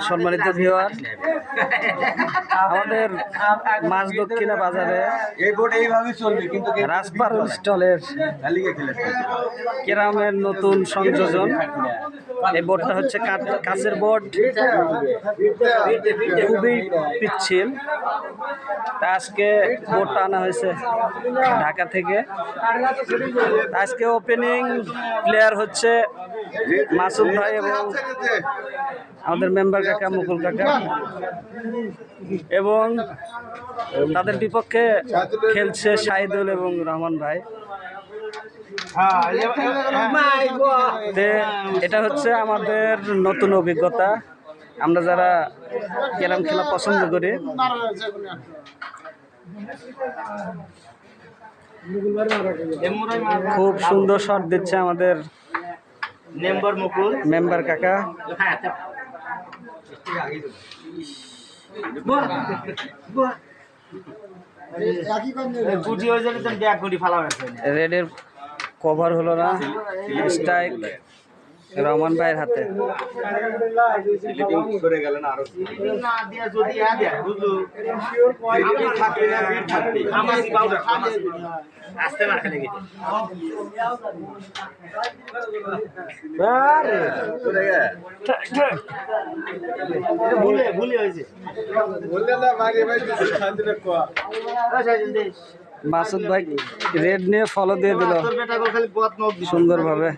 সম্মানিত ভিউয়ার, আমাদের মাছ দক্ষিণা বাজারে রাজপারুল স্টলের কেরামের নতুন সংযোজন। এই বোর্ডটা হচ্ছে কাঁচের বোর্ড, খুবই পিচ্ছিল। তা আজকে বোর্ডটা আনা হয়েছে ঢাকা থেকে। আজকে ওপেনিং প্লেয়ার হচ্ছে মাসুদ ভাই এবং আমাদের মেম্বার কাকা মুকুল কাকা, এবং তাদের বিপক্ষে খেলছে শাহিদুল এবং রহমান ভাই। এটা হচ্ছে আমাদের নতুন অভিজ্ঞতা, আমরা যারা ক্যারাম খেলা পছন্দ করি। খুব সুন্দর শট দিচ্ছে আমাদের মেম্বার কাকা। রেডের কভার হলো না, স্ট্রাইক রহমান ভাইয়ের হাতে। মাসুদ ভাই রেড নিয়ে ফলো দিয়ে দিল সুন্দরভাবে।